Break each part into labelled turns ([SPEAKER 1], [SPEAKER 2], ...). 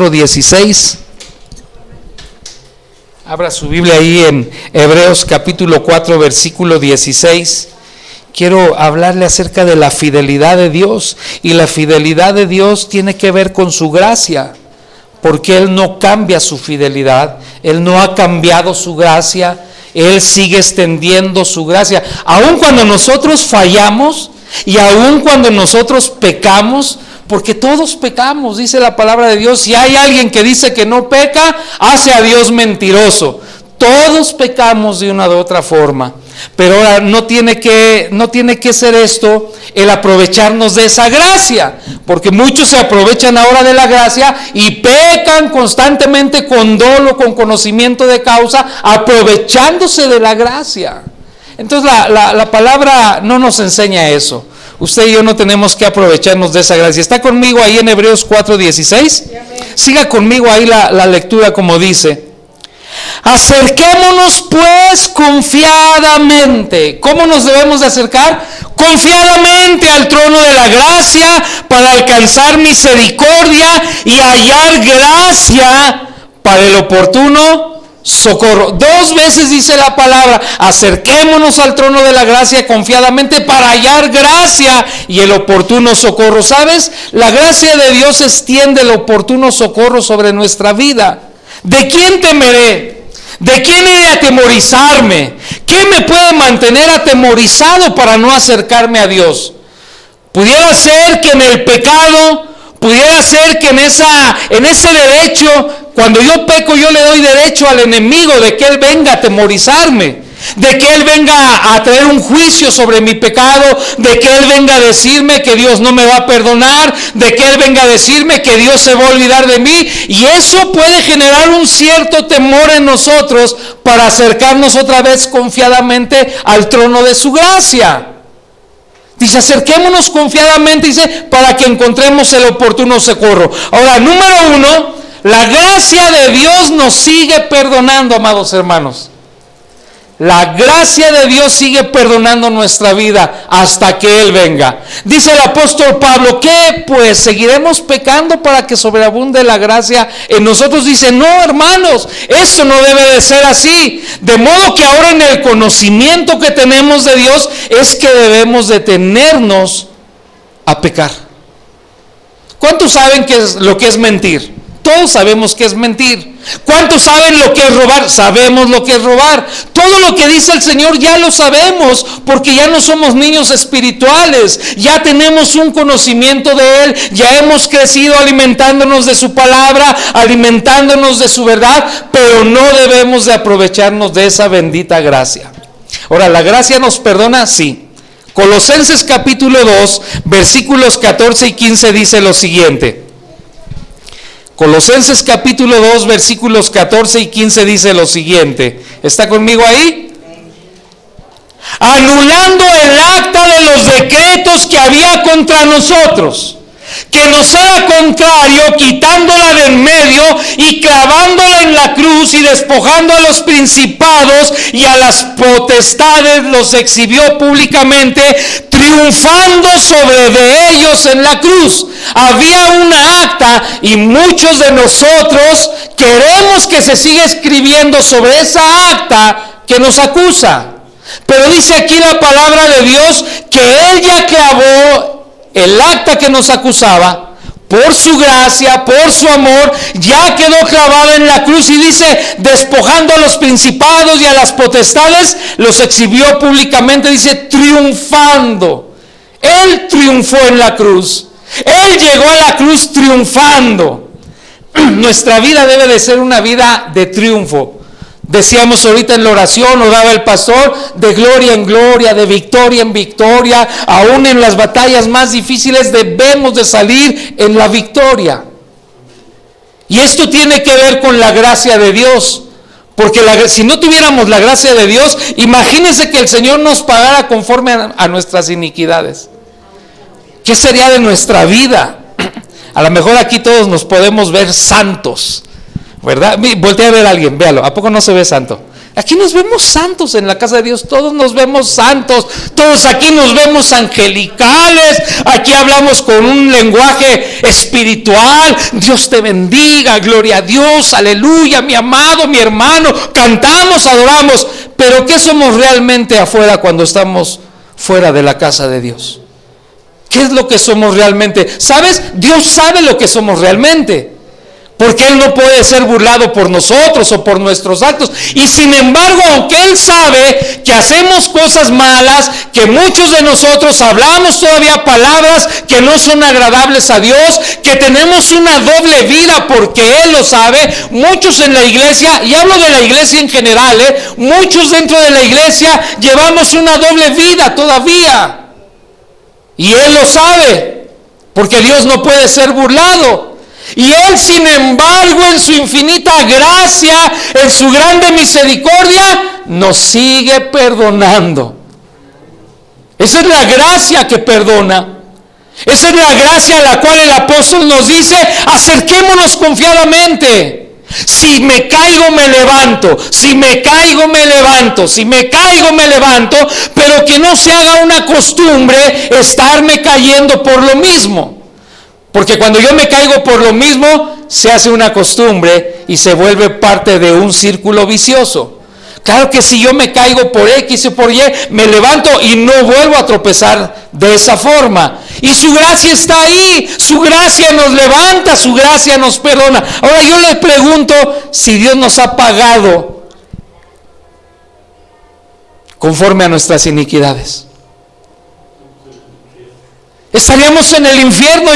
[SPEAKER 1] 16. Abra su Biblia ahí en Hebreos capítulo 4 versículo 16. Quiero hablarle acerca de la fidelidad de Dios, y la fidelidad de Dios tiene que ver con su gracia, porque Él no cambia su fidelidad, Él no ha cambiado su gracia, Él sigue extendiendo su gracia, aun cuando nosotros fallamos y aun cuando nosotros pecamos, porque todos pecamos, dice la palabra de Dios. Si hay alguien que dice que no peca, hace a Dios mentiroso. Todos pecamos de una u otra forma, pero ahora no tiene que ser esto el aprovecharnos de esa gracia, porque muchos se aprovechan ahora de la gracia y pecan constantemente con dolo, con conocimiento de causa, aprovechándose de la gracia. Entonces la palabra no nos enseña eso. Usted y yo no tenemos que aprovecharnos de esa gracia. ¿Está conmigo ahí en Hebreos 4:16? Siga conmigo ahí la lectura, como dice: acerquémonos pues confiadamente. ¿Cómo nos debemos de acercar? Confiadamente al trono de la gracia, para alcanzar misericordia y hallar gracia para el oportuno socorro. 2 veces dice la palabra: acerquémonos al trono de la gracia confiadamente para hallar gracia y el oportuno socorro. ¿Sabes? La gracia de Dios extiende el oportuno socorro sobre nuestra vida. ¿De quién temeré? ¿De quién he de atemorizarme? ¿Qué me puede mantener atemorizado para no acercarme a Dios? Pudiera ser que en el pecado, pudiera ser que en ese derecho, cuando yo peco, yo le doy derecho al enemigo de que él venga a atemorizarme, de que él venga a traer un juicio sobre mi pecado, de que él venga a decirme que Dios no me va a perdonar, de que él venga a decirme que Dios se va a olvidar de mí, y eso puede generar un cierto temor en nosotros para acercarnos otra vez confiadamente al trono de su gracia. Dice: acerquémonos confiadamente, dice, para que encontremos el oportuno socorro. Ahora, número 1, la gracia de Dios nos sigue perdonando, amados hermanos. La gracia de Dios sigue perdonando nuestra vida hasta que Él venga. Dice el apóstol Pablo: ¿qué pues? ¿Seguiremos pecando para que sobreabunde la gracia en nosotros? Dice: no, hermanos, esto no debe de ser así. De modo que ahora, en el conocimiento que tenemos de Dios, es que debemos detenernos a pecar. ¿Cuántos saben lo que es mentir? Todos sabemos que es mentir. ¿Cuántos saben lo que es robar? Sabemos lo que es robar. Todo lo que dice el Señor ya lo sabemos, porque ya no somos niños espirituales, ya tenemos un conocimiento de Él, ya hemos crecido alimentándonos de su palabra, alimentándonos de su verdad, pero no debemos de aprovecharnos de esa bendita gracia. Ahora, ¿la gracia nos perdona? Sí. Colosenses capítulo 2, versículos 14 y 15 dice lo siguiente. Colosenses capítulo 2 versículos 14 y 15 dice lo siguiente. ¿Está conmigo ahí? Anulando el acta de los decretos que había contra nosotros, que nos era contrario, quitándola de en medio y clavándola en la cruz, y despojando a los principados y a las potestades, los exhibió públicamente, triunfando sobre de ellos en la cruz. Había una acta, y muchos de nosotros queremos que se siga escribiendo sobre esa acta que nos acusa. Pero dice aquí la palabra de Dios que Él ya clavó el acta que nos acusaba. Por su gracia, por su amor, ya quedó clavada en la cruz, y dice: despojando a los principados y a las potestades, los exhibió públicamente, dice, triunfando. Él triunfó en la cruz. Él llegó a la cruz triunfando. Nuestra vida debe de ser una vida de triunfo. Decíamos ahorita en la oración, oraba el pastor, de gloria en gloria, de victoria en victoria. Aún en las batallas más difíciles debemos de salir en la victoria. Y esto tiene que ver con la gracia de Dios. Porque si no tuviéramos la gracia de Dios, imagínense que el Señor nos pagara conforme a nuestras iniquidades. ¿Qué sería de nuestra vida? A lo mejor aquí todos nos podemos ver santos, ¿verdad? Voltea a ver a alguien, véalo. ¿A poco no se ve santo? Aquí nos vemos santos en la casa de Dios, todos nos vemos santos, todos aquí nos vemos angelicales, aquí hablamos con un lenguaje espiritual, Dios te bendiga, gloria a Dios, aleluya, mi amado, mi hermano, cantamos, adoramos, pero ¿qué somos realmente afuera cuando estamos fuera de la casa de Dios? ¿Qué es lo que somos realmente? ¿Sabes? Dios sabe lo que somos realmente, porque Él no puede ser burlado por nosotros o por nuestros actos. Y sin embargo, aunque Él sabe que hacemos cosas malas, que muchos de nosotros hablamos todavía palabras que no son agradables a Dios, que tenemos una doble vida porque Él lo sabe, muchos en la iglesia, y hablo de la iglesia en general, muchos dentro de la iglesia llevamos una doble vida todavía. Y Él lo sabe, porque Dios no puede ser burlado. Y Él, sin embargo, en su infinita gracia, en su grande misericordia, nos sigue perdonando. Esa es la gracia que perdona. Esa es la gracia a la cual el apóstol nos dice: acerquémonos confiadamente. Si me caigo me levanto, si me caigo me levanto, si me caigo me levanto, pero que no se haga una costumbre estarme cayendo por lo mismo. Porque cuando yo me caigo por lo mismo, se hace una costumbre y se vuelve parte de un círculo vicioso. Claro que si yo me caigo por X o por Y, me levanto y no vuelvo a tropezar de esa forma. Y su gracia está ahí, su gracia nos levanta, su gracia nos perdona. Ahora yo le pregunto, si Dios nos ha pagado conforme a nuestras iniquidades, estaríamos en el infierno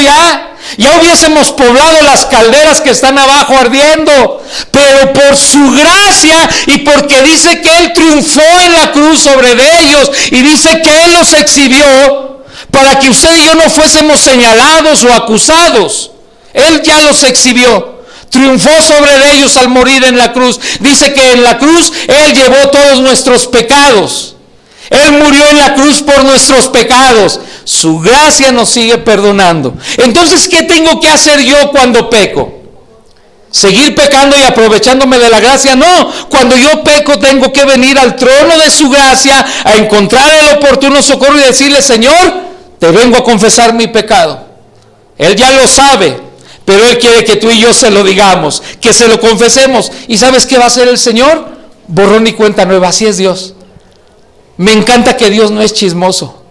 [SPEAKER 1] ya hubiésemos poblado las calderas que están abajo ardiendo, pero por su gracia y porque dice que Él triunfó en la cruz sobre ellos y dice que Él los exhibió para que usted y yo no fuésemos señalados o acusados. Él ya los exhibió, triunfó sobre ellos al morir en la cruz. Dice que en la cruz Él llevó todos nuestros pecados. Él murió en la cruz por nuestros pecados. Su gracia nos sigue perdonando. Entonces, ¿qué tengo que hacer yo cuando peco? ¿Seguir pecando y aprovechándome de la gracia? No, cuando yo peco tengo que venir al trono de su gracia a encontrar el oportuno socorro y decirle: Señor, te vengo a confesar mi pecado. Él ya lo sabe, pero Él quiere que tú y yo se lo digamos, que se lo confesemos. ¿Y sabes qué va a hacer el Señor? Borrón y cuenta nueva. Así es Dios. Me encanta que Dios no es chismoso.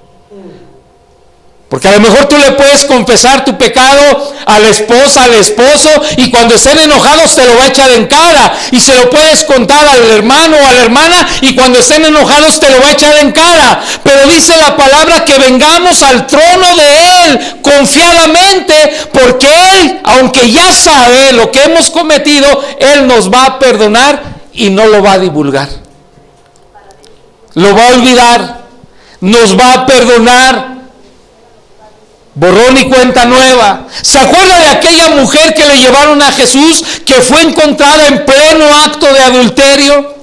[SPEAKER 1] Porque a lo mejor tú le puedes confesar tu pecado a la esposa, al esposo, y cuando estén enojados te lo va a echar en cara. Y se lo puedes contar al hermano o a la hermana, y cuando estén enojados te lo va a echar en cara. Pero dice la palabra que vengamos al trono de Él confiadamente, porque Él, aunque ya sabe lo que hemos cometido, Él nos va a perdonar y no lo va a divulgar. Lo va a olvidar, nos va a perdonar. Borrón y cuenta nueva. ¿Se acuerda de aquella mujer que le llevaron a Jesús, que fue encontrada en pleno acto de adulterio?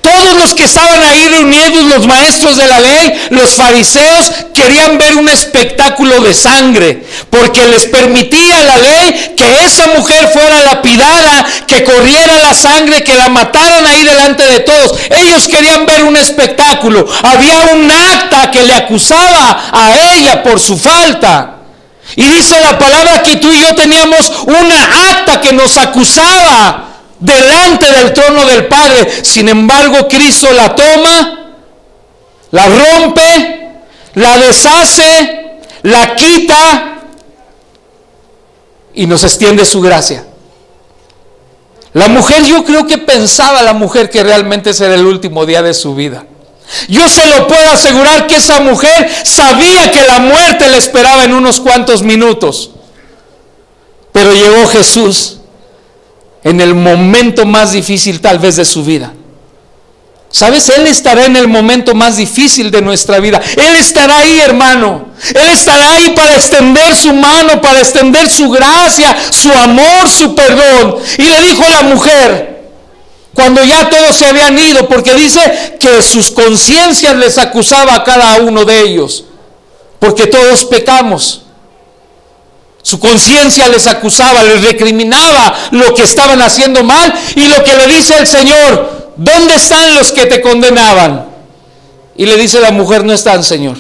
[SPEAKER 1] Todos los que estaban ahí reunidos, los maestros de la ley, los fariseos, querían ver un espectáculo de sangre, porque les permitía la ley que esa mujer fuera lapidada, que corriera la sangre, que la mataran ahí delante de todos. Ellos querían ver un espectáculo. Había un acta que le acusaba a ella por su falta. Y dice la palabra que tú y yo teníamos una acta que nos acusaba delante del trono del Padre. Sin embargo, Cristo la toma, la rompe, la deshace, la quita y nos extiende su gracia. La mujer, yo creo que pensaba la mujer que realmente ese era el último día de su vida. Yo se lo puedo asegurar que esa mujer sabía que la muerte le esperaba en unos cuantos minutos. Pero llegó Jesús en el momento más difícil tal vez de su vida. ¿Sabes? Él estará en el momento más difícil de nuestra vida. Él estará ahí, hermano. Él estará ahí para extender su mano, para extender su gracia, su amor, su perdón. Y le dijo a la mujer, cuando ya todos se habían ido, porque dice que sus conciencias les acusaba a cada uno de ellos, porque todos pecamos. Su conciencia les acusaba, les recriminaba lo que estaban haciendo mal, y lo que le dice el Señor: ¿dónde están los que te condenaban? Y le dice la mujer, no están, Señor.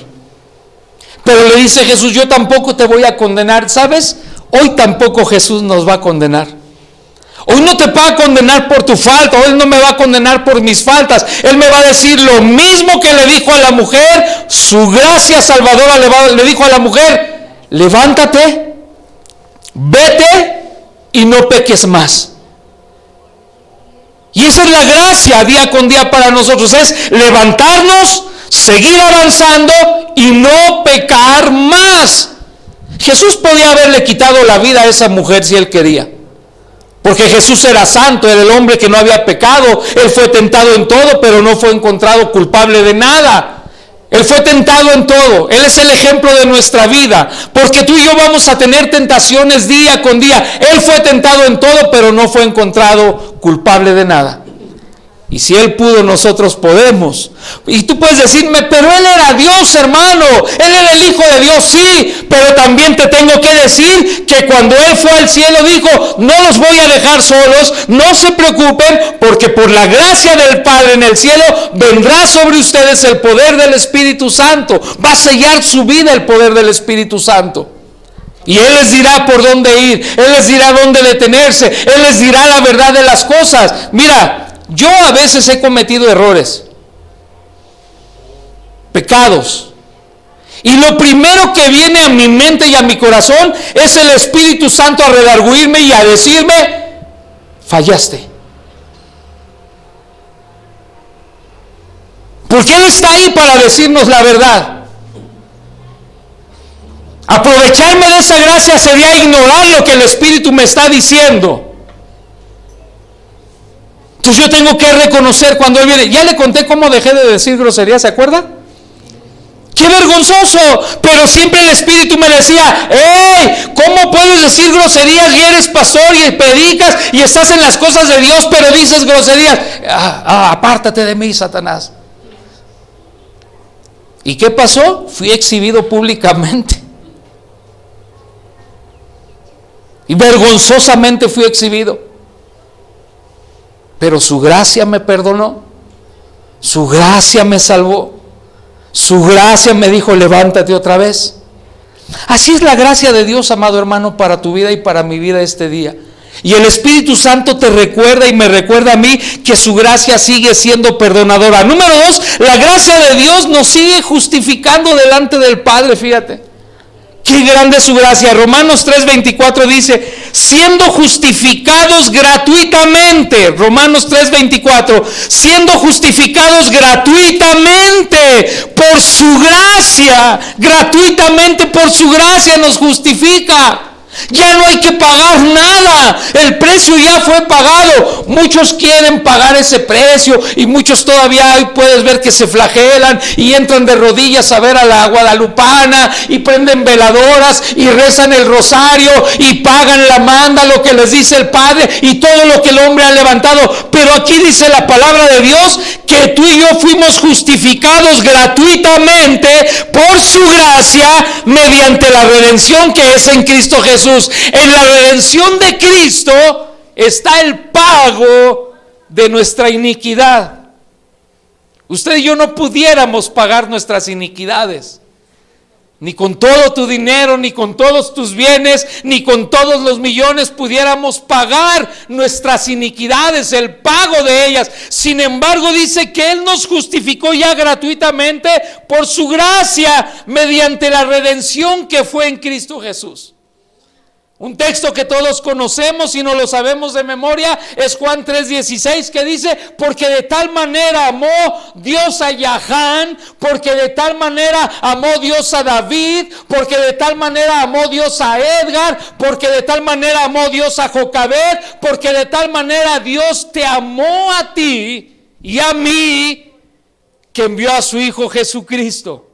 [SPEAKER 1] Pero le dice Jesús, yo tampoco te voy a condenar. ¿Sabes? Hoy tampoco Jesús nos va a condenar. Hoy no te va a condenar por tu falta, hoy no me va a condenar por mis faltas. Él me va a decir lo mismo que le dijo a la mujer. Su gracia salvadora le dijo a la mujer, levántate, vete y no peques más. Y esa es la gracia día con día para nosotros, es levantarnos, seguir avanzando y no pecar más. Jesús podía haberle quitado la vida a esa mujer si él quería, porque Jesús era santo, era el hombre que no había pecado. Él fue tentado en todo, pero no fue encontrado culpable de nada. Él fue tentado en todo. Él es el ejemplo de nuestra vida, porque tú y yo vamos a tener tentaciones día con día. Él fue tentado en todo, pero no fue encontrado culpable de nada. Y si Él pudo, nosotros podemos. Y tú puedes decirme, pero Él era Dios, hermano, Él era el Hijo de Dios, sí, pero también te tengo que decir que cuando Él fue al cielo dijo, no los voy a dejar solos, no se preocupen, porque por la gracia del Padre en el cielo vendrá sobre ustedes el poder del Espíritu Santo. Va a sellar su vida el poder del Espíritu Santo. Y Él les dirá por dónde ir, Él les dirá dónde detenerse, Él les dirá la verdad de las cosas. Mira, yo a veces he cometido errores, pecados, y lo primero que viene a mi mente y a mi corazón es el Espíritu Santo a redarguirme y a decirme, fallaste. Porque Él está ahí para decirnos la verdad. Aprovecharme de esa gracia sería ignorar lo que el Espíritu me está diciendo. Entonces yo tengo que reconocer cuando Él viene. Ya le conté cómo dejé de decir groserías, ¿se acuerda? ¡Qué vergonzoso! Pero siempre el Espíritu me decía, ¡hey! ¿Cómo puedes decir groserías y eres pastor y predicas y estás en las cosas de Dios, pero dices groserías? Apártate de mí, Satanás. ¿Y qué pasó? Fui exhibido públicamente. Y vergonzosamente fui exhibido. Pero su gracia me perdonó, su gracia me salvó, su gracia me dijo, levántate otra vez. Así es la gracia de Dios, amado hermano, para tu vida y para mi vida este día. Y el Espíritu Santo te recuerda y me recuerda a mí que su gracia sigue siendo perdonadora. Número 2, la gracia de Dios nos sigue justificando delante del Padre, fíjate. Qué grande es su gracia. Romanos 3:24 dice, siendo justificados gratuitamente. Romanos 3:24, siendo justificados gratuitamente por su gracia. Gratuitamente por su gracia nos justifica. Ya no hay que pagar nada, el precio ya fue pagado. Muchos quieren pagar ese precio y muchos todavía hoy puedes ver que se flagelan y entran de rodillas a ver a la guadalupana y prenden veladoras y rezan el rosario y pagan la manda, lo que les dice el Padre y todo lo que el hombre ha levantado. Pero aquí dice la palabra de Dios que tú y yo fuimos justificados gratuitamente por su gracia mediante la redención que es en Cristo Jesús. En la redención de Cristo está el pago de nuestra iniquidad. Usted y yo no pudiéramos pagar nuestras iniquidades, ni con todo tu dinero, ni con todos tus bienes, ni con todos los millones pudiéramos pagar nuestras iniquidades, el pago de ellas. Sin embargo, dice que Él nos justificó ya gratuitamente por su gracia mediante la redención que fue en Cristo Jesús. Un texto que todos conocemos y no lo sabemos de memoria es Juan 3:16, que dice, porque de tal manera amó Dios a Yahán, porque de tal manera amó Dios a David, porque de tal manera amó Dios a Edgar, porque de tal manera amó Dios a Jocabed, porque de tal manera Dios te amó a ti y a mí, que envió a su Hijo Jesucristo.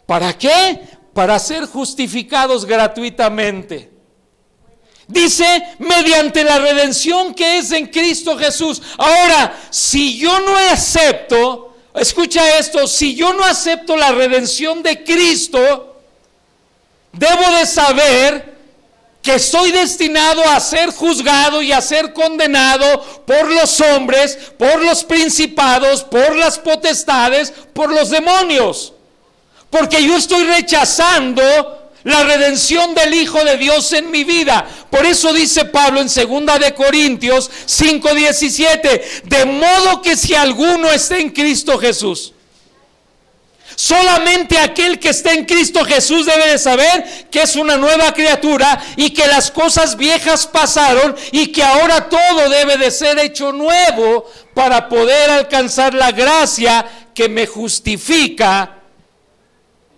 [SPEAKER 1] ¿Para qué? Para ser justificados gratuitamente. Dice, mediante la redención que es en Cristo Jesús. Ahora, si yo no acepto, escucha esto, si yo no acepto la redención de Cristo, debo de saber que estoy destinado a ser juzgado y a ser condenado por los hombres, por los principados, por las potestades, por los demonios. Porque yo estoy rechazando la redención del Hijo de Dios en mi vida. Por eso dice Pablo en 2 de Corintios 5:17, de modo que si alguno está en Cristo Jesús, solamente aquel que está en Cristo Jesús debe de saber que es una nueva criatura y que las cosas viejas pasaron y que ahora todo debe de ser hecho nuevo para poder alcanzar la gracia que me justifica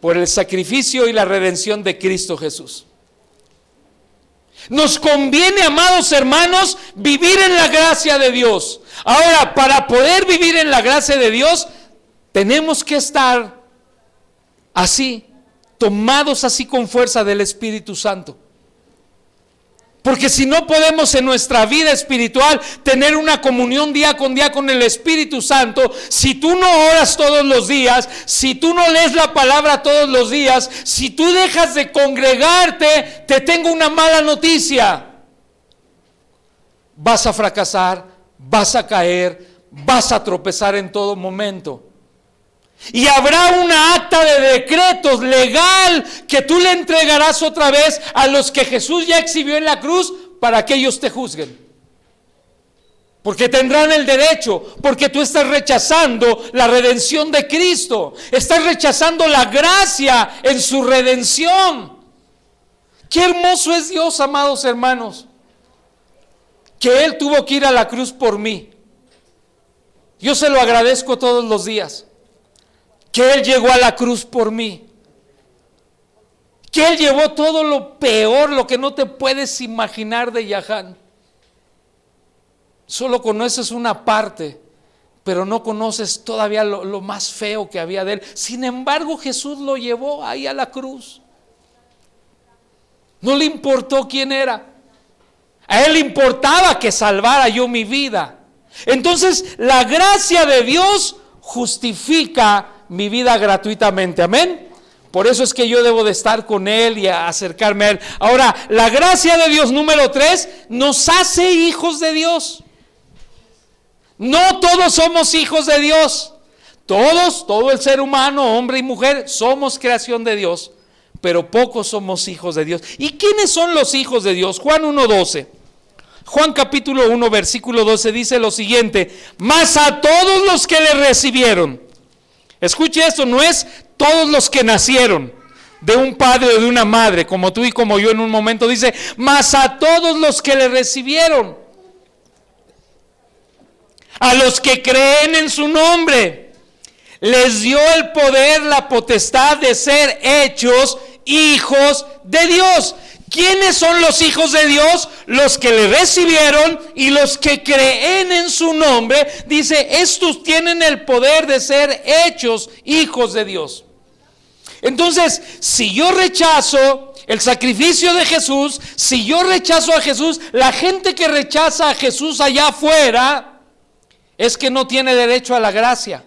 [SPEAKER 1] por el sacrificio y la redención de Cristo Jesús. Nos conviene, amados hermanos, vivir en la gracia de Dios. Ahora, para poder vivir en la gracia de Dios, tenemos que estar así, tomados así con fuerza del Espíritu Santo. Porque si no podemos en nuestra vida espiritual tener una comunión día con el Espíritu Santo, si tú no oras todos los días, si tú no lees la palabra todos los días, si tú dejas de congregarte, te tengo una mala noticia. Vas a fracasar, vas a caer, vas a tropezar en todo momento. Y habrá una acta de decretos legal que tú le entregarás otra vez a los que Jesús ya exhibió en la cruz para que ellos te juzguen. Porque tendrán el derecho, porque tú estás rechazando la redención de Cristo, estás rechazando la gracia en su redención. Qué hermoso es Dios, amados hermanos, que Él tuvo que ir a la cruz por mí. Yo se lo agradezco todos los días. Que Él llegó a la cruz por mí, que Él llevó todo lo peor, lo que no te puedes imaginar de Yahán. Solo conoces una parte, pero no conoces todavía lo más feo que había de Él. Sin embargo, Jesús lo llevó ahí a la cruz. No le importó quién era. A Él le importaba que salvara yo mi vida. Entonces, la gracia de Dios justifica mi vida gratuitamente, amén. Por eso es que yo debo de estar con Él y acercarme a Él. Ahora, la gracia de Dios número 3 nos hace hijos de Dios. No todos somos hijos de Dios. Todo el ser humano, hombre y mujer, somos creación de Dios, pero pocos somos hijos de Dios. ¿Y quiénes son los hijos de Dios? Juan 1:12. Juan capítulo 1 versículo 12 dice lo siguiente: mas a todos los que le recibieron. Escuche esto, no es todos los que nacieron de un padre o de una madre, como tú y como yo en un momento, dice, mas a todos los que le recibieron, a los que creen en su nombre, les dio el poder, la potestad de ser hechos hijos de Dios. ¿Quiénes son los hijos de Dios? Los que le recibieron y los que creen en su nombre. Dice, estos tienen el poder de ser hechos hijos de Dios. Entonces, si yo rechazo el sacrificio de Jesús, si yo rechazo a Jesús, la gente que rechaza a Jesús allá afuera es que no tiene derecho a la gracia.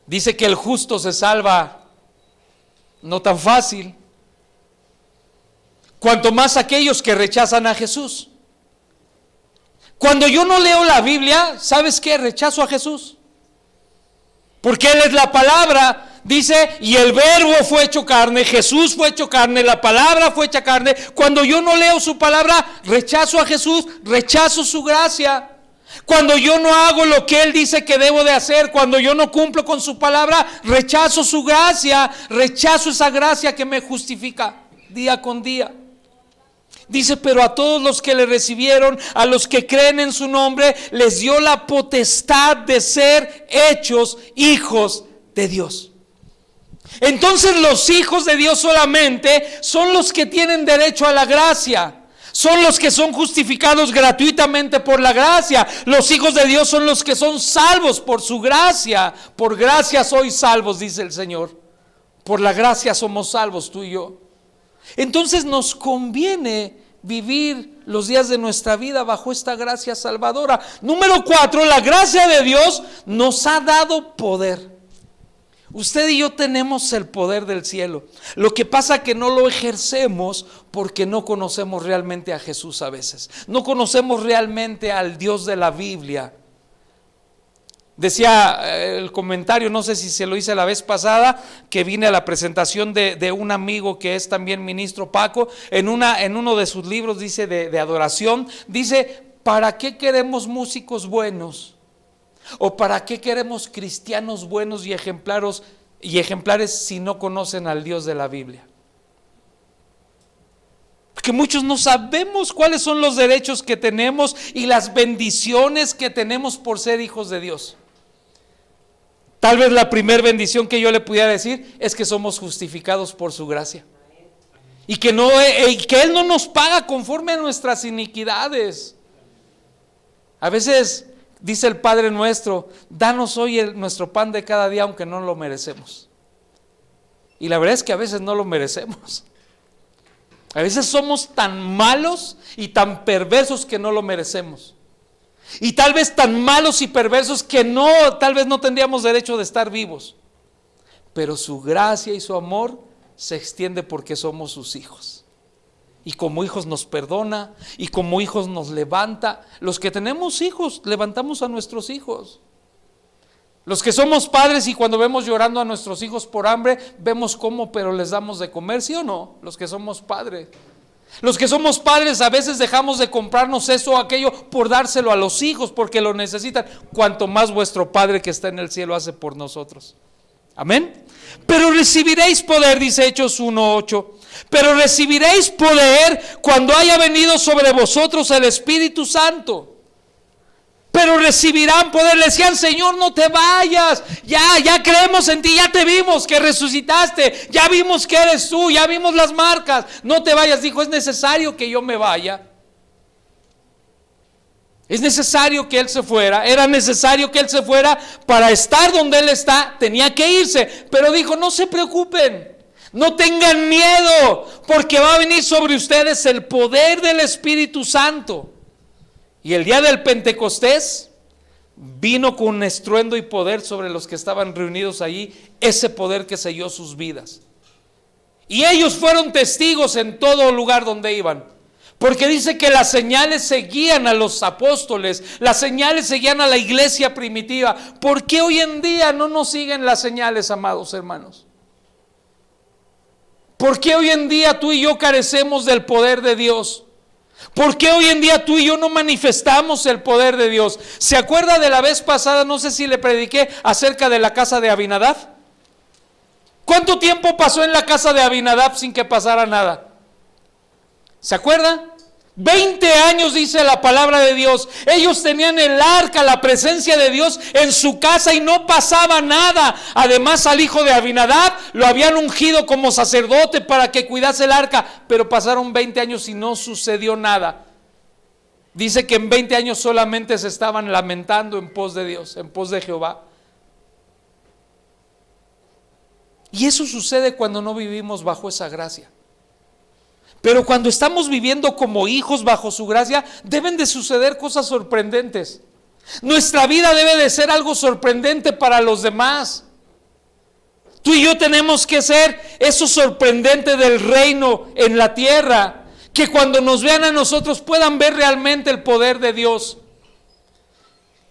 [SPEAKER 1] Dice que el justo se salva no tan fácil, cuanto más aquellos que rechazan a Jesús. Cuando yo no leo la Biblia, ¿sabes qué? Rechazo a Jesús. Porque Él es la palabra. Dice, y el verbo fue hecho carne, Jesús fue hecho carne, la palabra fue hecha carne. Cuando yo no leo su palabra, rechazo a Jesús, rechazo su gracia. Cuando yo no hago lo que Él dice que debo de hacer, cuando yo no cumplo con su palabra, rechazo su gracia, rechazo esa gracia que me justifica día con día. Dice, pero a todos los que le recibieron, a los que creen en su nombre, les dio la potestad de ser hechos hijos de Dios. Entonces los hijos de Dios solamente son los que tienen derecho a la gracia. Son los que son justificados gratuitamente por la gracia. Los hijos de Dios son los que son salvos por su gracia. Por gracia sois salvos, dice el Señor. Por la gracia somos salvos tú y yo. Entonces nos conviene vivir los días de nuestra vida bajo esta gracia salvadora. Número 4, la gracia de Dios nos ha dado poder. Usted y yo tenemos el poder del cielo. Lo que pasa es que no lo ejercemos porque no conocemos realmente a Jesús a veces. No conocemos realmente al Dios de la Biblia. Decía el comentario, no sé si se lo hice la vez pasada, que vine a la presentación de un amigo que es también ministro Paco, en uno de sus libros dice de adoración, dice, ¿para qué queremos músicos buenos? ¿O para qué queremos cristianos buenos y ejemplares si no conocen al Dios de la Biblia? Porque muchos no sabemos cuáles son los derechos que tenemos y las bendiciones que tenemos por ser hijos de Dios. Tal vez la primera bendición que yo le pudiera decir es que somos justificados por su gracia. Y que Él no nos paga conforme a nuestras iniquidades. A veces dice el Padre nuestro, danos hoy nuestro pan de cada día aunque no lo merecemos. Y la verdad es que a veces no lo merecemos. A veces somos tan malos y tan perversos que no lo merecemos. Y tal vez tan malos y perversos que tal vez no tendríamos derecho de estar vivos. Pero su gracia y su amor se extiende porque somos sus hijos. Y como hijos nos perdona, y como hijos nos levanta. Los que tenemos hijos, levantamos a nuestros hijos. Los que somos padres y cuando vemos llorando a nuestros hijos por hambre, vemos cómo, pero les damos de comer, ¿sí o no? Los que somos padres. Los que somos padres a veces dejamos de comprarnos eso o aquello por dárselo a los hijos porque lo necesitan. Cuanto más vuestro Padre que está en el cielo hace por nosotros. Amén. Pero recibiréis poder, dice Hechos 1:8. Pero recibiréis poder cuando haya venido sobre vosotros el Espíritu Santo. Pero recibirán poder. Le decían, Señor, no te vayas. Ya creemos en ti, ya te vimos que resucitaste. Ya vimos que eres tú, ya vimos las marcas. No te vayas. Dijo, es necesario que yo me vaya. Es necesario que Él se fuera. Era necesario que Él se fuera para estar donde Él está. Tenía que irse. Pero dijo, no se preocupen. No tengan miedo, porque va a venir sobre ustedes el poder del Espíritu Santo. Y el día del Pentecostés vino con estruendo y poder sobre los que estaban reunidos allí, ese poder que selló sus vidas. Y ellos fueron testigos en todo lugar donde iban. Porque dice que las señales seguían a los apóstoles, las señales seguían a la iglesia primitiva. ¿Por qué hoy en día no nos siguen las señales, amados hermanos? ¿Por qué hoy en día tú y yo carecemos del poder de Dios? ¿Por qué hoy en día tú y yo no manifestamos el poder de Dios? ¿Se acuerda de la vez pasada? No sé si le prediqué acerca de la casa de Abinadab. ¿Cuánto tiempo pasó en la casa de Abinadab sin que pasara nada? ¿Se acuerda? 20 años dice la palabra de Dios. Ellos tenían el arca, la presencia de Dios en su casa y no pasaba nada. Además al hijo de Abinadab lo habían ungido como sacerdote para que cuidase el arca, pero pasaron 20 años y no sucedió nada. Dice que en 20 años solamente se estaban lamentando en pos de Dios, en pos de Jehová. Y eso sucede cuando no vivimos bajo esa gracia. Pero cuando estamos viviendo como hijos bajo su gracia, deben de suceder cosas sorprendentes. Nuestra vida debe de ser algo sorprendente para los demás. Tú y yo tenemos que ser eso sorprendente del reino en la tierra, que cuando nos vean a nosotros puedan ver realmente el poder de Dios.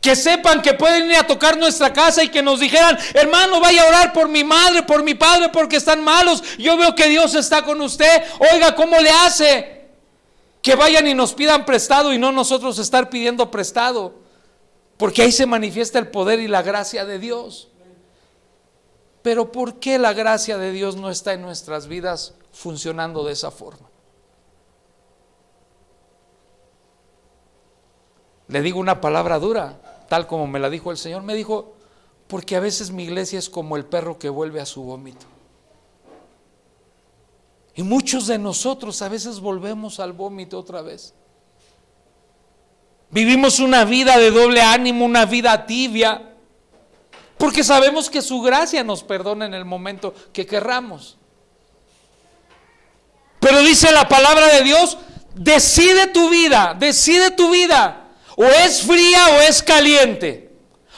[SPEAKER 1] Que sepan que pueden ir a tocar nuestra casa y que nos dijeran, hermano, vaya a orar por mi madre, por mi padre, porque están malos. Yo veo que Dios está con usted. Oiga, ¿cómo le hace? Que vayan y nos pidan prestado y no nosotros estar pidiendo prestado. Porque ahí se manifiesta el poder y la gracia de Dios. Pero ¿por qué la gracia de Dios no está en nuestras vidas funcionando de esa forma? Le digo una palabra dura, tal como me la dijo el Señor. Me dijo, porque a veces mi iglesia es como el perro que vuelve a su vómito. Y muchos de nosotros a veces volvemos al vómito otra vez. Vivimos una vida de doble ánimo, una vida tibia, porque sabemos que su gracia nos perdona en el momento que querramos. Pero dice la palabra de Dios, decide tu vida. O es fría o es caliente.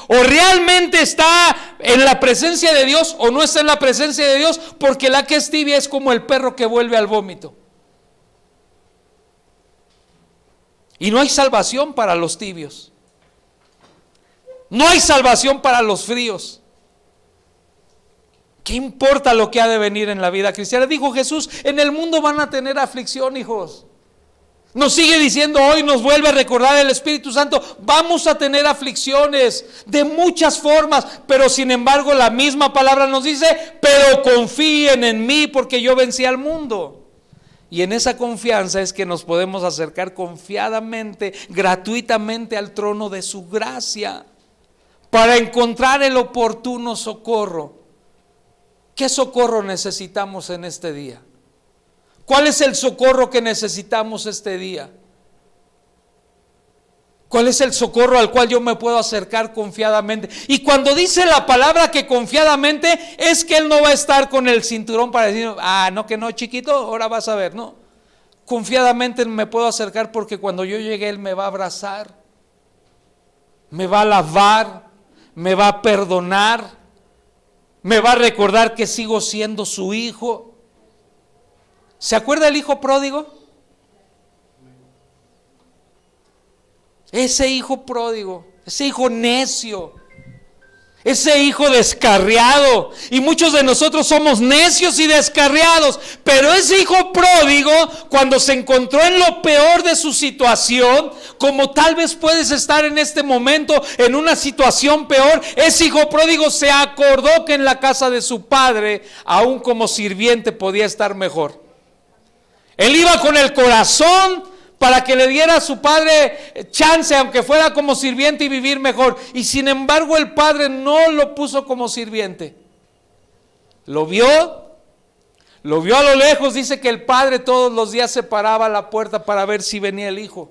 [SPEAKER 1] O realmente está en la presencia de Dios o no está en la presencia de Dios, porque la que es tibia es como el perro que vuelve al vómito. Y no hay salvación para los tibios. No hay salvación para los fríos. ¿Qué importa lo que ha de venir en la vida cristiana? Dijo Jesús, en el mundo van a tener aflicción, hijos. Nos sigue diciendo hoy, nos vuelve a recordar el Espíritu Santo, vamos a tener aflicciones de muchas formas, pero sin embargo la misma palabra nos dice, pero confíen en mí porque yo vencí al mundo. Y en esa confianza es que nos podemos acercar confiadamente, gratuitamente al trono de su gracia, para encontrar el oportuno socorro. ¿Qué socorro necesitamos en este día? ¿Cuál es el socorro que necesitamos este día? ¿Cuál es el socorro al cual yo me puedo acercar confiadamente? Y cuando dice la palabra que confiadamente, es que Él no va a estar con el cinturón para decir, no, que no, chiquito, ahora vas a ver, no. Confiadamente me puedo acercar porque cuando yo llegue Él me va a abrazar, me va a lavar, me va a perdonar, me va a recordar que sigo siendo su hijo. ¿Se acuerda el hijo pródigo? Ese hijo pródigo, ese hijo necio, ese hijo descarriado. Y muchos de nosotros somos necios y descarriados. Pero ese hijo pródigo, cuando se encontró en lo peor de su situación, como tal vez puedes estar en este momento en una situación peor, ese hijo pródigo se acordó que en la casa de su padre, aún como sirviente, podía estar mejor. Él iba con el corazón para que le diera a su padre chance, aunque fuera como sirviente, y vivir mejor. Y sin embargo el padre no lo puso como sirviente. Lo vio a lo lejos. Dice que el padre todos los días se paraba a la puerta para ver si venía el hijo.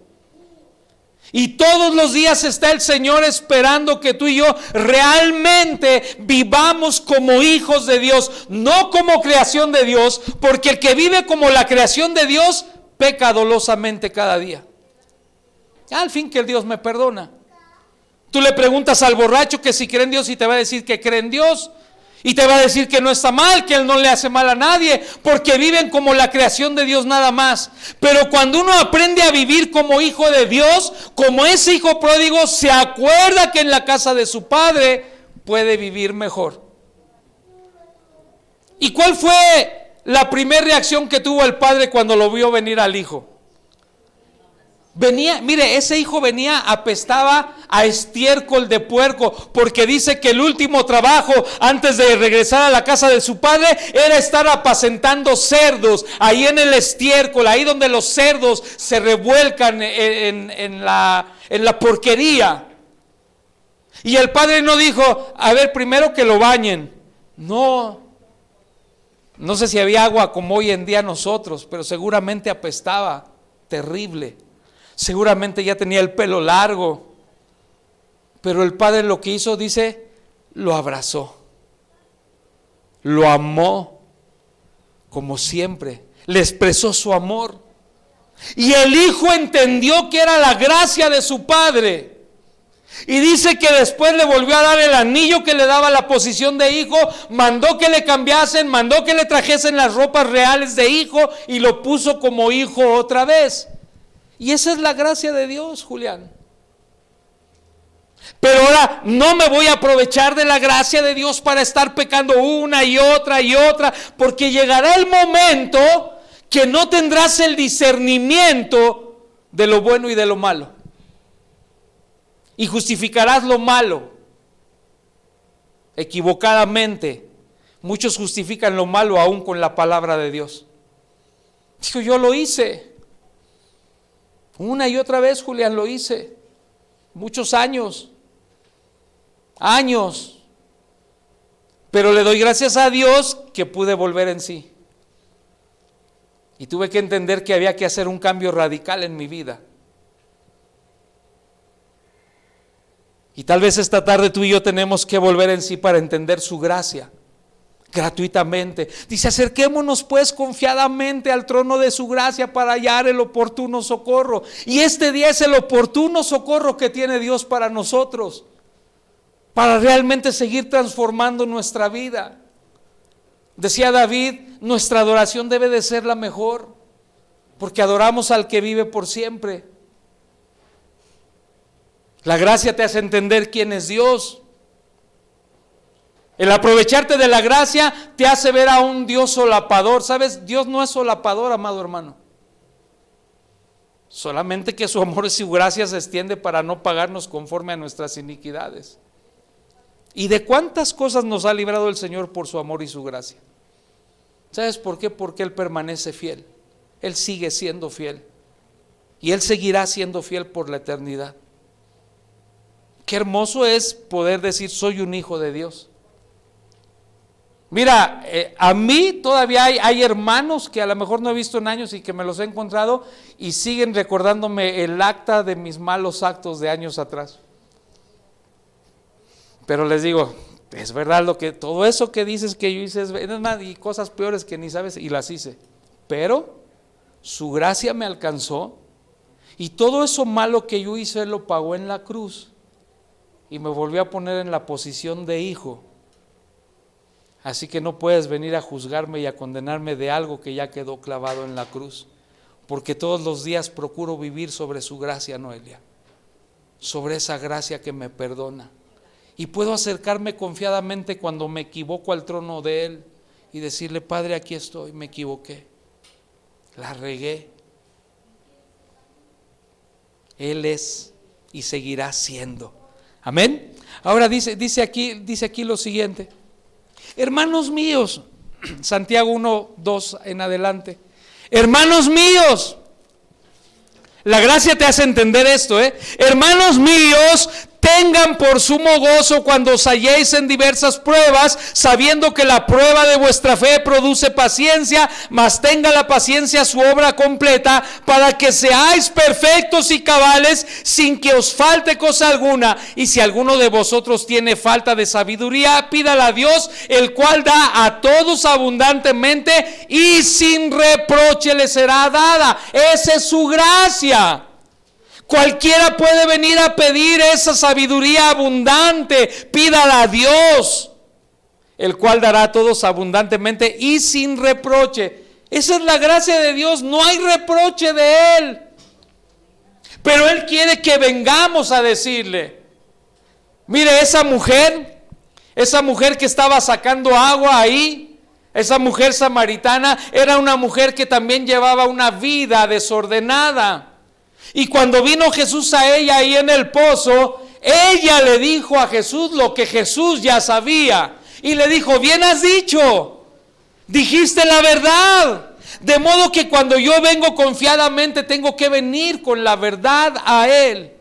[SPEAKER 1] Y todos los días está el Señor esperando que tú y yo realmente vivamos como hijos de Dios, no como creación de Dios, porque el que vive como la creación de Dios peca dolosamente cada día. Al fin que el Dios me perdona. Tú le preguntas al borracho que si cree en Dios y te va a decir que cree en Dios. Y te va a decir que no está mal, que Él no le hace mal a nadie, porque viven como la creación de Dios nada más. Pero cuando uno aprende a vivir como hijo de Dios, como ese hijo pródigo, se acuerda que en la casa de su padre puede vivir mejor. ¿Y cuál fue la primera reacción que tuvo el padre cuando lo vio venir al hijo? Mire, ese hijo apestaba a estiércol de puerco, porque dice que el último trabajo antes de regresar a la casa de su padre era estar apacentando cerdos, ahí en el estiércol, ahí donde los cerdos se revuelcan en la porquería. Y el padre no dijo, a ver, primero que lo bañen. No sé si había agua como hoy en día nosotros, pero seguramente apestaba terrible. Seguramente ya tenía el pelo largo, pero el padre lo que hizo, dice, lo abrazó, lo amó, como siempre, le expresó su amor. Y el hijo entendió que era la gracia de su padre. Y dice que después le volvió a dar el anillo que le daba la posición de hijo, mandó que le cambiasen, mandó que le trajesen las ropas reales de hijo y lo puso como hijo otra vez. Y esa es la gracia de Dios, Julián. Pero ahora no me voy a aprovechar de la gracia de Dios para estar pecando una y otra, porque llegará el momento que no tendrás el discernimiento de lo bueno y de lo malo. Y justificarás lo malo equivocadamente. Muchos justifican lo malo aún con la palabra de Dios. Dijo, yo lo hice. Una y otra vez, Julián, lo hice. Muchos años. Pero le doy gracias a Dios que pude volver en sí. Y tuve que entender que había que hacer un cambio radical en mi vida. Y tal vez esta tarde tú y yo tenemos que volver en sí para entender su gracia. Gratuitamente. Dice, acerquémonos pues confiadamente al trono de su gracia para hallar el oportuno socorro. Y este día es el oportuno socorro que tiene Dios para nosotros. para realmente seguir transformando nuestra vida. Decía David, nuestra adoración debe de ser la mejor, porque adoramos al que vive por siempre. La gracia te hace entender quién es Dios. El aprovecharte de la gracia te hace ver a un Dios solapador. ¿Sabes? Dios no es solapador, amado hermano. Solamente que su amor y su gracia se extiende para no pagarnos conforme a nuestras iniquidades. ¿Y de cuántas cosas nos ha librado el Señor por su amor y su gracia? ¿Sabes por qué? Porque Él permanece fiel. Él sigue siendo fiel. Y Él seguirá siendo fiel por la eternidad. Qué hermoso es poder decir, soy un hijo de Dios. Mira, a mí todavía hay hermanos que a lo mejor no he visto en años y que me los he encontrado y siguen recordándome el acta de mis malos actos de años atrás. Pero les digo, es verdad todo eso que dices que yo hice, es más, y cosas peores que ni sabes y las hice. Pero su gracia me alcanzó y todo eso malo que yo hice Él lo pagó en la cruz y me volvió a poner en la posición de hijo. Así que no puedes venir a juzgarme y a condenarme de algo que ya quedó clavado en la cruz, porque todos los días procuro vivir sobre su gracia, Noelia, sobre esa gracia que me perdona, y puedo acercarme confiadamente cuando me equivoco al trono de Él y decirle, Padre, aquí estoy, me equivoqué, la regué. Él es y seguirá siendo. Amén. Ahora dice aquí lo siguiente. Hermanos míos, Santiago 1:2 en adelante. Hermanos míos, la gracia te hace entender esto, hermanos míos, tengan por sumo gozo cuando os halléis en diversas pruebas, sabiendo que la prueba de vuestra fe produce paciencia, mas tenga la paciencia su obra completa, para que seáis perfectos y cabales, sin que os falte cosa alguna. Y si alguno de vosotros tiene falta de sabiduría, pídala a Dios, el cual da a todos abundantemente y sin reproche le será dada. Esa es su gracia. Cualquiera puede venir a pedir esa sabiduría abundante, pídala a Dios, el cual dará a todos abundantemente y sin reproche. Esa es la gracia de Dios, no hay reproche de Él. Pero Él quiere que vengamos a decirle, mire, esa mujer que estaba sacando agua ahí, esa mujer samaritana, era una mujer que también llevaba una vida desordenada. Y cuando vino Jesús a ella ahí en el pozo, ella le dijo a Jesús lo que Jesús ya sabía. Y le dijo, bien has dicho, dijiste la verdad. De modo que cuando yo vengo confiadamente tengo que venir con la verdad a Él.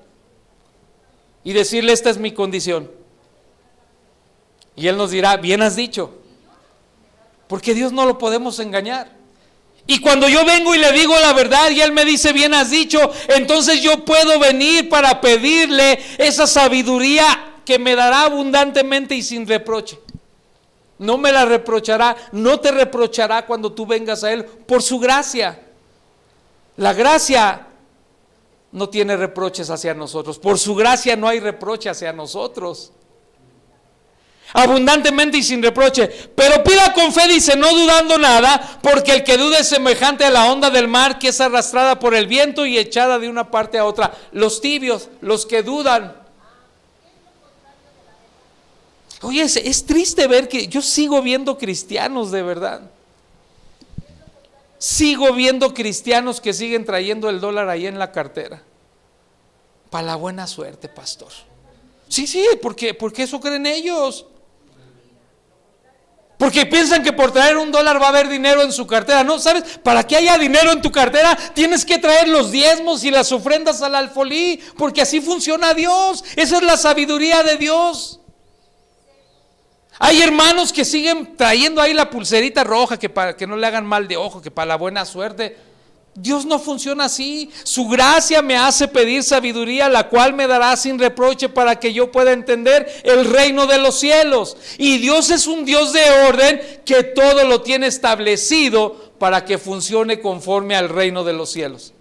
[SPEAKER 1] Y decirle, esta es mi condición. Y Él nos dirá, bien has dicho. Porque Dios no lo podemos engañar. Y cuando yo vengo y le digo la verdad y Él me dice, bien has dicho, entonces yo puedo venir para pedirle esa sabiduría que me dará abundantemente y sin reproche. No me la reprochará, no te reprochará cuando tú vengas a Él por su gracia. La gracia no tiene reproches hacia nosotros, por su gracia no hay reproche hacia nosotros. Abundantemente y sin reproche, pero pida con fe, dice, no dudando nada, porque el que duda es semejante a la onda del mar que es arrastrada por el viento y echada de una parte a otra. Los tibios, los que dudan. Oye, es triste ver que yo sigo viendo cristianos de verdad. Sigo viendo cristianos que siguen trayendo el dólar ahí en la cartera. Para la buena suerte, pastor. Sí, porque eso creen ellos. Porque piensan que por traer $1 va a haber dinero en su cartera. No, ¿sabes? Para que haya dinero en tu cartera tienes que traer los diezmos y las ofrendas al alfolí, porque así funciona Dios. Esa es la sabiduría de Dios. Hay hermanos que siguen trayendo ahí la pulserita roja, que para que no le hagan mal de ojo, que para la buena suerte. Dios no funciona así. Su gracia me hace pedir sabiduría, la cual me dará sin reproche para que yo pueda entender el reino de los cielos. Y Dios es un Dios de orden que todo lo tiene establecido para que funcione conforme al reino de los cielos.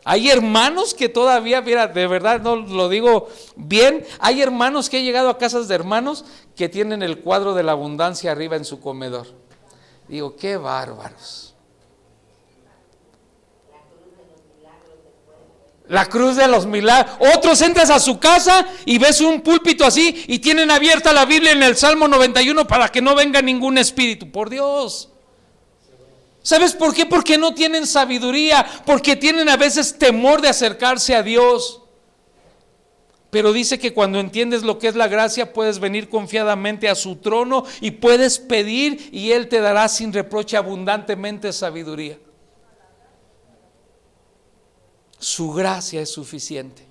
[SPEAKER 1] Hay hermanos que todavía, mira, de verdad no lo digo bien, hay hermanos que he llegado a casas de hermanos que tienen el cuadro de la abundancia arriba en su comedor. Digo, qué bárbaros. La cruz de los milagros. Otros entras a su casa y ves un púlpito así y tienen abierta la Biblia en el Salmo 91 para que no venga ningún espíritu. Por Dios. ¿Sabes por qué? Porque no tienen sabiduría, porque tienen a veces temor de acercarse a Dios. Pero dice que cuando entiendes lo que es la gracia, puedes venir confiadamente a su trono y puedes pedir y Él te dará sin reproche abundantemente sabiduría. Su gracia es suficiente.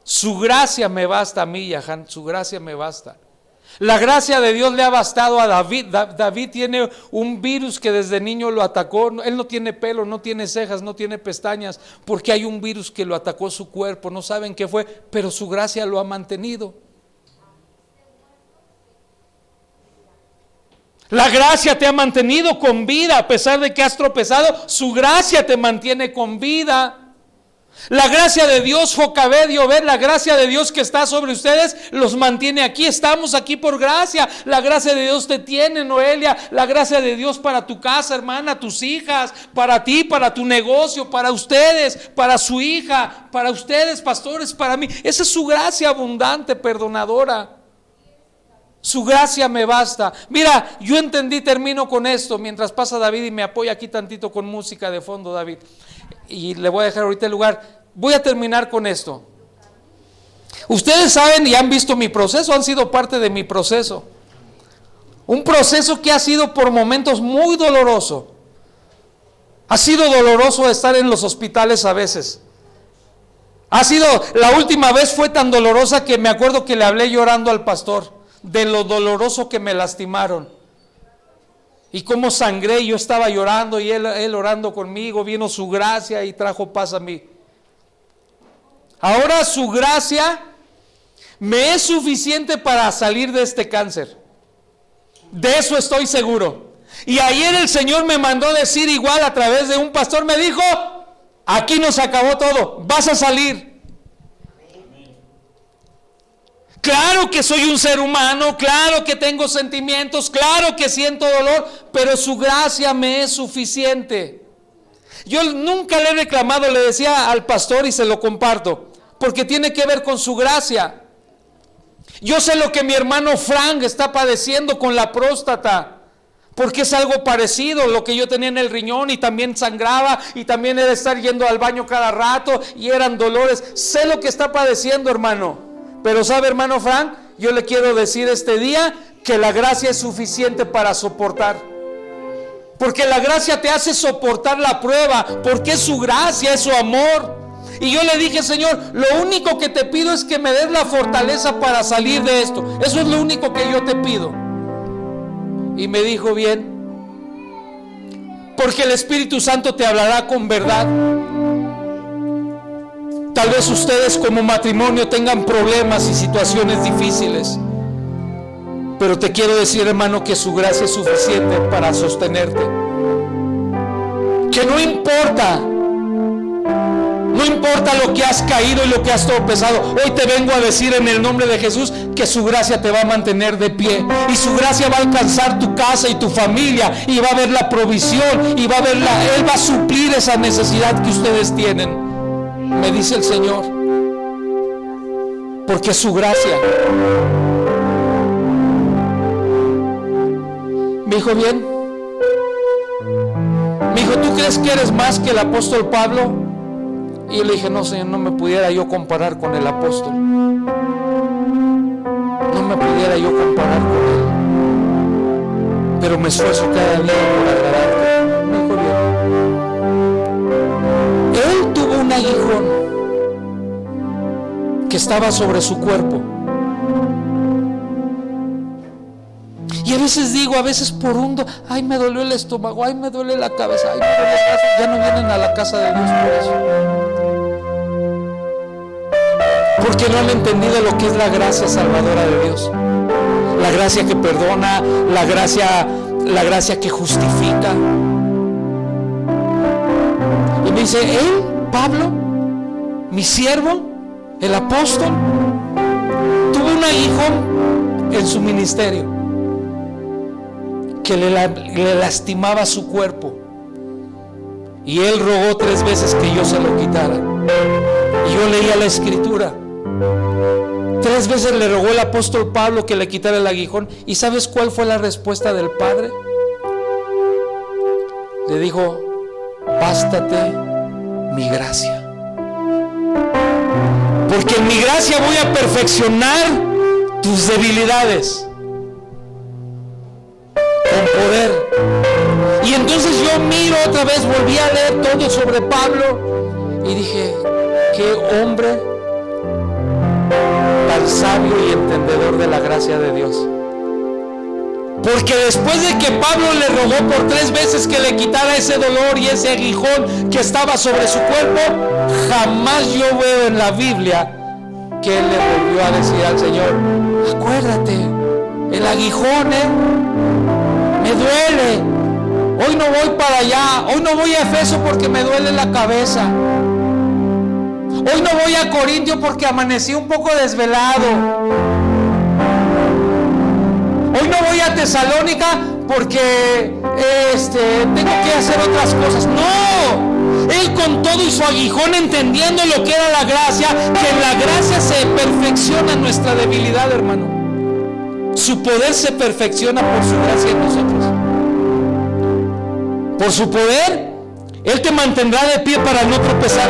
[SPEAKER 1] Su gracia me basta a mí, Yahan, su gracia me basta. La gracia de Dios le ha bastado a David. David tiene un virus que desde niño lo atacó. Él no tiene pelo, no tiene cejas, no tiene pestañas, porque hay un virus que lo atacó su cuerpo. No saben qué fue, pero su gracia lo ha mantenido. La gracia te ha mantenido con vida, a pesar de que has tropezado. Su gracia te mantiene con vida. La gracia de Dios, Jocabedio, ver la gracia de Dios que está sobre ustedes, los mantiene aquí. Estamos aquí por gracia. La gracia de Dios te tiene, Noelia. La gracia de Dios para tu casa, hermana, tus hijas, para ti, para tu negocio, para ustedes, para su hija, para ustedes, pastores, para mí. Esa es su gracia abundante, perdonadora. Su gracia me basta. Mira, yo entendí, termino con esto, mientras pasa David y me apoya aquí tantito con música de fondo, David. Y le voy a dejar ahorita el lugar. Voy a terminar con esto. Ustedes saben y han visto mi proceso, han sido parte de mi proceso. Un proceso que ha sido por momentos muy doloroso. Ha sido doloroso estar en los hospitales a veces. La última vez fue tan dolorosa que me acuerdo que le hablé llorando al pastor de lo doloroso que me lastimaron. Y cómo sangré, yo estaba llorando y él orando conmigo, vino su gracia y trajo paz a mí. Ahora su gracia me es suficiente para salir de este cáncer. De eso estoy seguro. Y ayer el Señor me mandó decir igual a través de un pastor, me dijo, aquí nos acabó todo, vas a salir. Claro que soy un ser humano, claro que tengo sentimientos, claro que siento dolor, pero su gracia me es suficiente. Yo nunca le he reclamado, le decía al pastor y se lo comparto, porque tiene que ver con su gracia. Yo sé lo que mi hermano Frank está padeciendo con la próstata, porque es algo parecido, lo que yo tenía en el riñón y también sangraba y también era estar yendo al baño cada rato y eran dolores. Sé lo que está padeciendo, hermano. Pero sabe, hermano Frank, yo le quiero decir este día que la gracia es suficiente para soportar. Porque la gracia te hace soportar la prueba, porque es su gracia, es su amor. Y yo le dije, Señor, lo único que te pido es que me des la fortaleza para salir de esto. Eso es lo único que yo te pido. Y me dijo, bien, porque el Espíritu Santo te hablará con verdad. Tal vez ustedes como matrimonio tengan problemas y situaciones difíciles, pero te quiero decir, hermano, que su gracia es suficiente para sostenerte. Que no importa lo que has caído y lo que has tropezado, hoy te vengo a decir en el nombre de Jesús que su gracia te va a mantener de pie y su gracia va a alcanzar tu casa y tu familia y va a haber la provisión y Él va a suplir esa necesidad que ustedes tienen. Me dice el Señor, porque su gracia. Me dijo, bien. Me dijo, ¿tú crees que eres más que el apóstol Pablo? Y yo le dije, no, Señor, no me pudiera yo comparar con el apóstol. No me pudiera yo comparar con él. Pero me esfuerzo cada día por agradarte. Me dijo, bien. Él tuvo un aguijón que estaba sobre su cuerpo. Y a veces digo, a veces por ay, me dolió el estómago, ay, me duele la cabeza, ay, me duele el brazo. Ya no vienen a la casa de Dios por eso. Porque no han entendido lo que es la gracia salvadora de Dios. La gracia que perdona, la gracia que justifica. Y me Dice, él, Pablo, mi siervo, el apóstol, tuvo un aguijón en su ministerio que le lastimaba su cuerpo, y él rogó 3 veces que yo se lo quitara. Y yo leía la escritura, 3 veces le rogó el apóstol Pablo que le quitara el aguijón. ¿Y sabes cuál fue la respuesta del Padre? Le dijo, bástate mi gracia, porque en mi gracia voy a perfeccionar tus debilidades con poder. Y entonces yo miro otra vez, volví a leer todo sobre Pablo y dije, qué hombre tan sabio y entendedor de la gracia de Dios. Porque después de que Pablo le rogó por 3 veces que le quitara ese dolor y ese aguijón que estaba sobre su cuerpo, jamás yo veo en la Biblia que él le volvió a decir al Señor, acuérdate, el aguijón, me duele. Hoy no voy para allá, hoy no voy a Efeso porque me duele la cabeza. Hoy no voy a Corintio porque amanecí un poco desvelado. Hoy no voy a Tesalónica porque tengo que hacer otras cosas. No, él con todo y su aguijón, entendiendo lo que era la gracia, que en la gracia se perfecciona nuestra debilidad, hermano. Su poder se perfecciona por su gracia en nosotros. Por su poder, él te mantendrá de pie para no tropezar.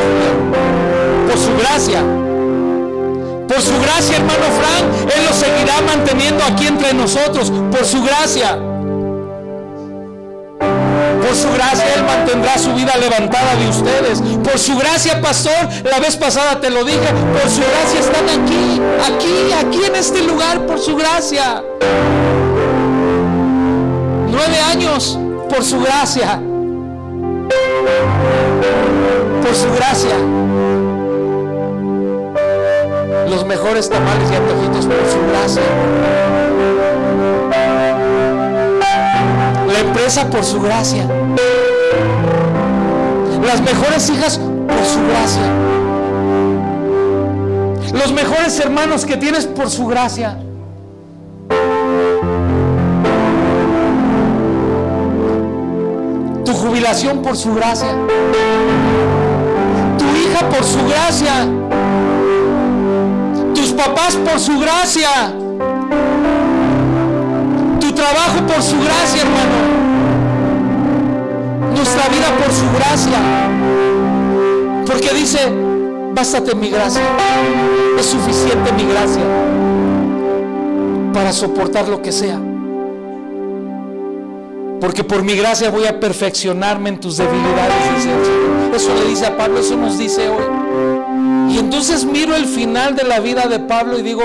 [SPEAKER 1] Por su gracia. Por su gracia, hermano Frank, él lo seguirá manteniendo aquí entre nosotros. Por su gracia. Por su gracia, él mantendrá su vida levantada de ustedes. Por su gracia, pastor, la vez pasada te lo dije, por su gracia están aquí en este lugar, por su gracia. 9 años, por su gracia. Por su gracia. Los mejores tamales y antojitos por su gracia. La empresa por su gracia. Las mejores hijas por su gracia. Los mejores hermanos que tienes por su gracia. Tu jubilación por su gracia. Tu hija por su gracia. Tus papás por su gracia. Tu trabajo por su gracia, hermano. Nuestra vida por su gracia. Porque dice, bástate mi gracia. Es suficiente mi gracia para soportar lo que sea. Porque por mi gracia voy a perfeccionarme en tus debilidades, dice el Señor. Eso le dice a Pablo, eso nos dice hoy. Y entonces miro el final de la vida de Pablo y digo,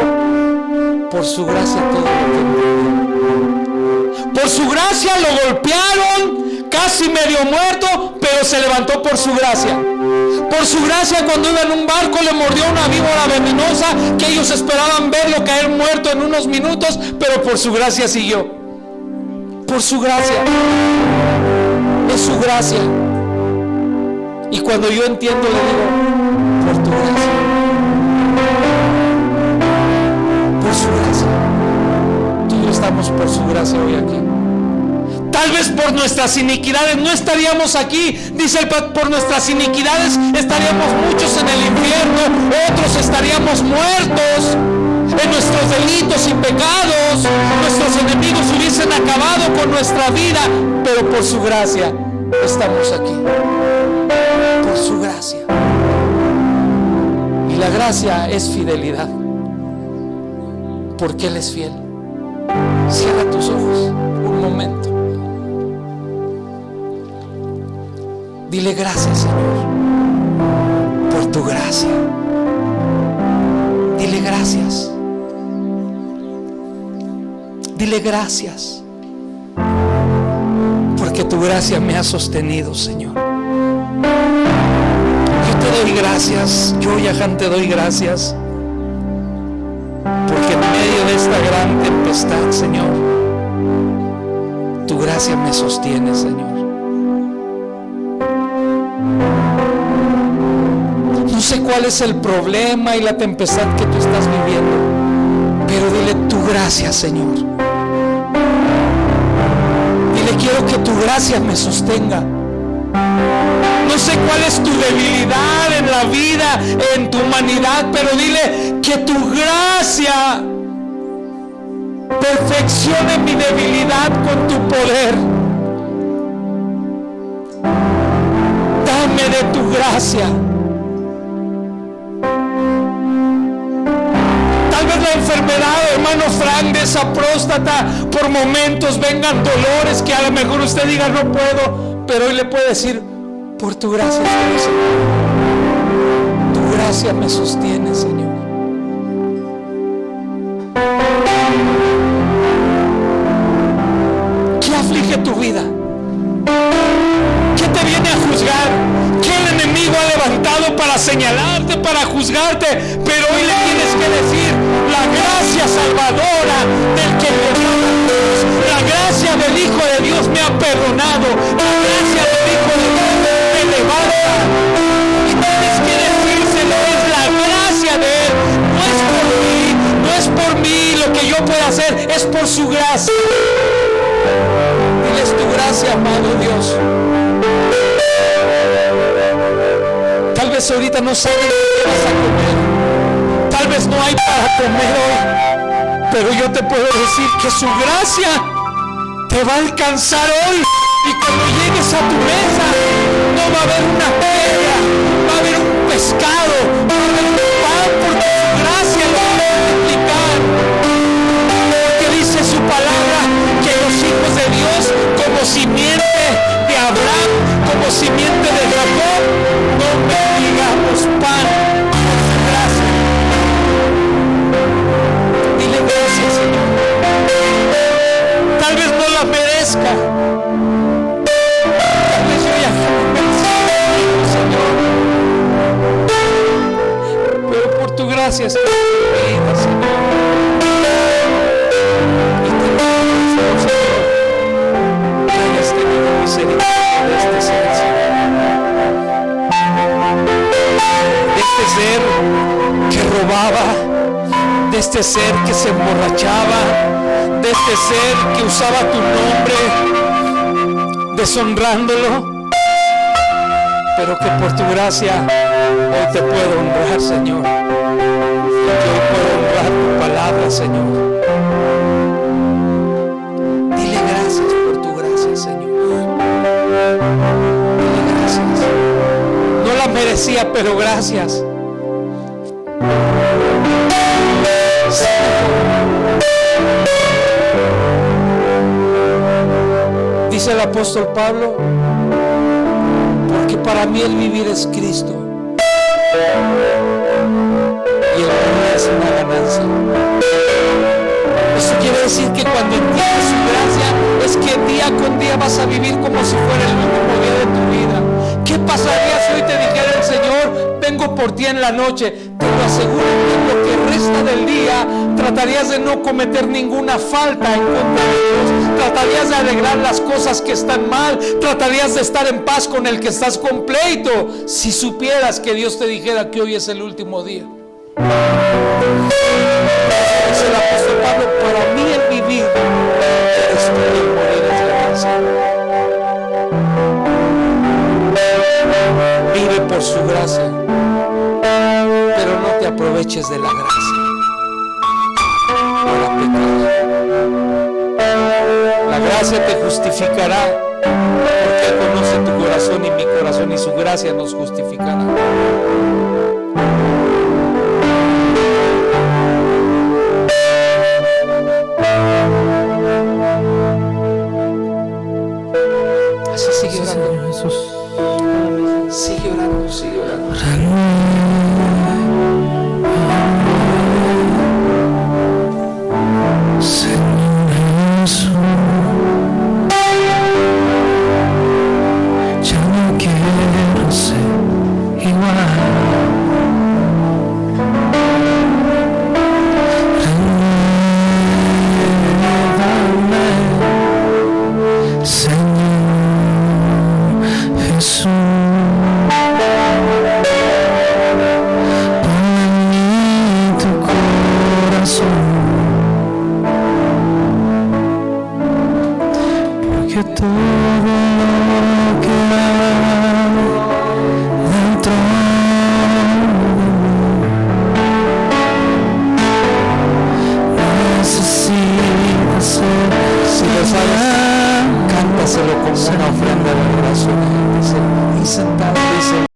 [SPEAKER 1] por su gracia todo lo que... Por su gracia lo golpearon, casi medio muerto, pero se levantó por su gracia. Por su gracia, cuando iba en un barco le mordió una víbora venenosa que ellos esperaban verlo caer muerto en unos minutos, pero por su gracia siguió. Por su gracia. Es su gracia. Y cuando yo entiendo le digo, por tu gracia. Por su gracia. Tú y yo estamos por su gracia hoy aquí. Tal vez por nuestras iniquidades no estaríamos aquí. Dice el Padre, por nuestras iniquidades estaríamos muchos en el infierno, otros estaríamos muertos en nuestros delitos y pecados. Nuestros enemigos hubiesen acabado con nuestra vida, pero por su gracia estamos aquí. Por su gracia. Y la gracia es fidelidad, porque Él es fiel. Cierra tus ojos un momento. Dile gracias, Señor, por tu gracia. Dile gracias. Dile gracias, porque tu gracia me ha sostenido, Señor. Yo te doy gracias, yo, Yahan, te doy gracias, porque en medio de esta gran tempestad, Señor, tu gracia me sostiene, Señor. cuál es el problema y la tempestad que tú estás viviendo, pero dile tu gracia, Señor. Dile, quiero que tu gracia me sostenga. No sé cuál es tu debilidad en la vida, en tu humanidad, pero dile que tu gracia perfeccione mi debilidad con tu poder. Dame de tu gracia. Tal vez la enfermedad, hermano Frank, de esa próstata, por momentos vengan dolores que a lo mejor usted diga no puedo, pero hoy le puede decir, por tu gracia, Señor, tu gracia me sostiene, Señor. ¿Qué aflige tu vida? ¿Qué te viene a juzgar? ¿Qué el enemigo ha levantado para señalarte, para juzgarte? Pero hoy le tienes que decir, la gracia salvadora del que perdona a Dios, la gracia del Hijo de Dios me ha perdonado, la gracia del Hijo de Dios me levanta. Y tienes que decírselo, es la gracia de Él, no es por mí, no es por mí lo que yo pueda hacer, es por su gracia. Diles tu gracia, amado Dios. Tal vez ahorita no sabes qué vas a comer, tal vez no hay para comer hoy, pero yo te puedo decir que su gracia te va a alcanzar hoy. Y cuando llegues a tu mesa, no va a haber una piedra, va a haber un pescado, va a haber un pan, porque su gracia lo va a multiplicar. Porque dice su palabra que los hijos de Dios, como simiente de Abraham, como simiente de Jacob, no mendigamos pan por su gracia. Dile gracias, Señor. Tal vez no la merezca. Gracias por tu vida, Señor. Y te pido, Señor, que hayas tenido misericordia de este ser, Señor. De este ser que robaba, de este ser que se emborrachaba, de este ser que usaba tu nombre, deshonrándolo, pero que por tu gracia hoy te puedo honrar, Señor. Yo puedo honrar tu palabra, Señor. Dile gracias por tu gracia, Señor. Dile gracias. No la merecía, pero gracias. Dice el apóstol Pablo, porque para mí el vivir es Cristo y el morir es una ganancia. Eso quiere decir que cuando entiendes su gracia, es que día con día vas a vivir como si fuera el último día de tu vida. ¿Qué pasaría si hoy te dijera el Señor, vengo por ti en la noche? Te lo aseguro que en lo que resta del día tratarías de no cometer ninguna falta en contra de Dios, tratarías de arreglar las cosas que están mal, tratarías de estar en paz con el que estás con pleito, si supieras que Dios te dijera que hoy es el último día. Dice el apóstol Pablo, para mí el vivir eres tú y el morir es ganancia. Vive por su gracia, pero no te aproveches de la gracia para pecar. La gracia te justificará, porque Él conoce tu corazón y mi corazón, y su gracia nos justificará. Así sigue orando, Jesús. Sigue orando, sigue orando.
[SPEAKER 2] Señor Jesús, ya no quiero ser igual. Renuévame, Señor. Jesús.
[SPEAKER 1] ahí sentado, dice,